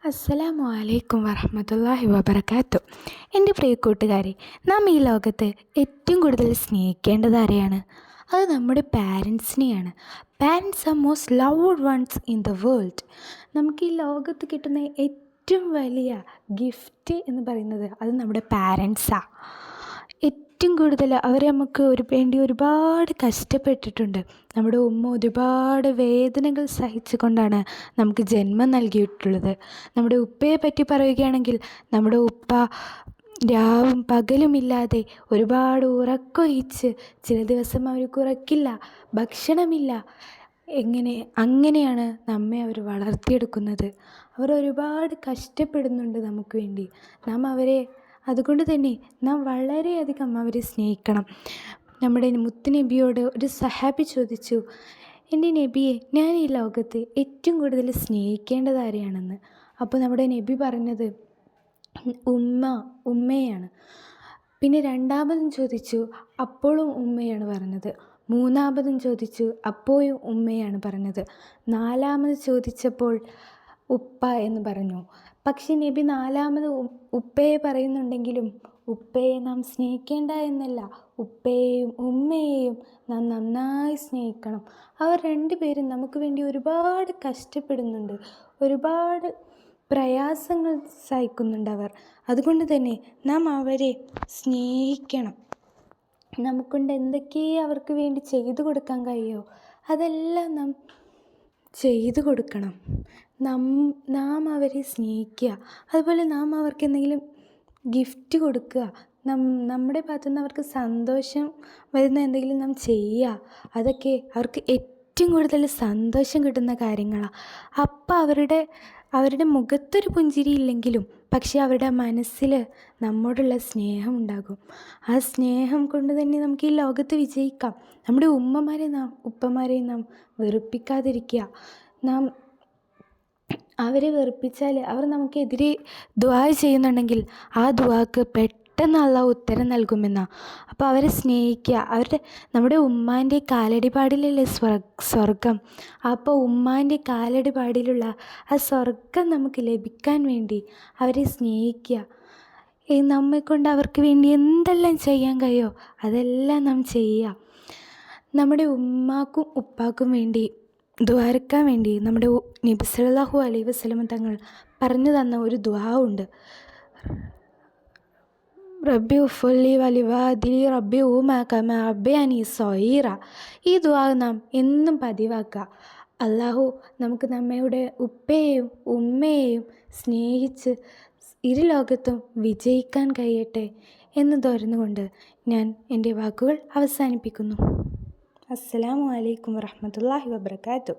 അസ്സലാമു അലൈക്കും വറഹ്മത്തുള്ളാഹി വബറകാതുഹു. എൻ്റെ പ്രിയ കൂട്ടുകാരെ, നാം ഈ ലോകത്ത് ഏറ്റവും കൂടുതൽ സ്നേഹിക്കേണ്ടത് ആരെയാണ്? അത് നമ്മുടെ പാരൻസിനെയാണ്. Parents are most loved ones in the world. നമുക്ക് ഈ ലോകത്ത് കിട്ടുന്ന ഏറ്റവും വലിയ ഗിഫ്റ്റ് എന്ന് പറയുന്നത് അത് നമ്മുടെ പാരൻസാണ്. ഏറ്റവും കൂടുതൽ അവർ നമുക്ക് വേണ്ടി ഒരുപാട് കഷ്ടപ്പെട്ടിട്ടുണ്ട്. നമ്മുടെ ഉമ്മ ഒരുപാട് വേദനകൾ സഹിച്ചുകൊണ്ടാണ് നമുക്ക് ജന്മം നൽകിയിട്ടുള്ളത്. നമ്മുടെ ഉപ്പയെ പറ്റി പറയുകയാണെങ്കിൽ, നമ്മുടെ ഉപ്പ രാവും പകലുമില്ലാതെ ഒരുപാട് ഉറക്കമൊഴിച്ച്, ചില ദിവസം അവർക്ക് ഉറക്കില്ല, ഭക്ഷണമില്ല, അങ്ങനെയാണ് നമ്മെ അവർ വളർത്തിയെടുക്കുന്നത്. അവർ ഒരുപാട് കഷ്ടപ്പെടുന്നുണ്ട് നമുക്ക് വേണ്ടി. നാം അവരെ അതുകൊണ്ട് തന്നെ നാം വളരെയധികം അവരെ സ്നേഹിക്കണം. നമ്മുടെ മുത്തുനബിയോട് ഒരു സഹാബി ചോദിച്ചു, എൻ്റെ നബിയെ, ഞാൻ ഈ ലോകത്ത് ഏറ്റവും കൂടുതൽ സ്നേഹിക്കേണ്ടത് ആരെയാണെന്ന്. അപ്പോൾ നമ്മുടെ നബി പറഞ്ഞത് ഉമ്മയാണ്. പിന്നെ രണ്ടാമതും ചോദിച്ചു, അപ്പോഴും ഉമ്മയാണ് പറഞ്ഞത്. മൂന്നാമതും ചോദിച്ചു, അപ്പോഴും ഉമ്മയാണ് പറഞ്ഞത്. നാലാമത് ചോദിച്ചപ്പോൾ ഉപ്പ എന്ന് പറഞ്ഞു. പക്ഷേ നബി നാലാമത് ഉപ്പയെ പറയുന്നുണ്ടെങ്കിലും ഉപ്പയെ നാം സ്നേഹിക്കേണ്ട എന്നല്ല, ഉപ്പയെയും ഉമ്മയെയും നാം നന്നായി സ്നേഹിക്കണം. അവർ രണ്ടുപേരും നമുക്ക് വേണ്ടി ഒരുപാട് കഷ്ടപ്പെടുന്നുണ്ട്, ഒരുപാട് പ്രയാസങ്ങൾ സഹിക്കുന്നുണ്ട് അവർ. അതുകൊണ്ട് തന്നെ നാം അവരെ സ്നേഹിക്കണം. നമുക്കൊണ്ട് എന്തൊക്കെ അവർക്ക് വേണ്ടി ചെയ്തു കൊടുക്കാൻ കഴിയുമോ അതെല്ലാം നാം ചെയ്തു കൊടുക്കണം. നാം അവരെ സ്നേഹിക്കുക, അതുപോലെ നാം അവർക്ക് എന്തെങ്കിലും ഗിഫ്റ്റ് കൊടുക്കുക, നമ്മുടെ ഭാഗത്തുനിന്ന് അവർക്ക് സന്തോഷം വരുന്ന എന്തെങ്കിലും നാം ചെയ്യുക. അതൊക്കെ അവർക്ക് ഏറ്റവും കൂടുതൽ സന്തോഷം കിട്ടുന്ന കാര്യങ്ങളാണ്. അപ്പം അവരുടെ മുഖത്തൊരു പുഞ്ചിരി ഇല്ലെങ്കിലും പക്ഷേ അവരുടെ മനസ്സിൽ നമ്മോടുള്ള സ്നേഹം ഉണ്ടാകും. ആ സ്നേഹം കൊണ്ട് തന്നെ നമുക്ക് ഈ ലോകത്ത് വിജയിക്കാം. നമ്മുടെ ഉപ്പമാരെയും നാം വെറുപ്പിക്കാതിരിക്കുക. നാം അവരെ വെറുപ്പിച്ചാൽ അവർ നമുക്കെതിരെ ദുആ ചെയ്യുന്നുണ്ടെങ്കിൽ ആ ദുആക്ക് പെട്ടെന്ന് അല്ലാഹു ഉത്തരം നൽകുമെന്നാണ്. അപ്പോൾ അവരെ സ്നേഹിക്കുക. നമ്മുടെ ഉമ്മാൻ്റെ കാലടിപാടിലല്ലേ സ്വർഗം. അപ്പോൾ ഉമ്മാൻ്റെ കാലടിപാടിലുള്ള ആ സ്വർഗം നമുക്ക് ലഭിക്കാൻ വേണ്ടി അവരെ സ്നേഹിക്കുക. നമ്മെക്കൊണ്ട് അവർക്ക് വേണ്ടി എന്തെല്ലാം ചെയ്യാൻ കഴിയുമോ അതെല്ലാം നാം ചെയ്യുക. നമ്മുടെ ഉമ്മാക്കും ഉപ്പാക്കും വേണ്ടി ദുആർക്കാൻ വേണ്ടി നമ്മുടെ നബി സല്ലല്ലാഹു അലൈഹി വസല്ലം തങ്ങൾ പറഞ്ഞു തന്ന ഒരു ദുആ ഉണ്ട്. റബ്ബി ഉഫ്ലി വലിവാദിലി റബ്ബി ഉമാ കമാ റബ്ബയാനി സഗീറ. ഈ ദുആ നാം എന്നും പതിവാക്കുക. അല്ലാഹു നമുക്ക് നമ്മുടെ ഉപ്പയെയും ഉമ്മയെയും സ്നേഹിച്ച് ഇരു ലോകത്തും വിജയിക്കാൻ കഴിയട്ടെ എന്ന് തോർന്നുകൊണ്ട് ഞാൻ എൻ്റെ വാക്കുകൾ അവസാനിപ്പിക്കുന്നു. അസ്സലാമു അലൈക്കും വറഹ്മത്തുള്ളാഹി വബറകാതുഹു.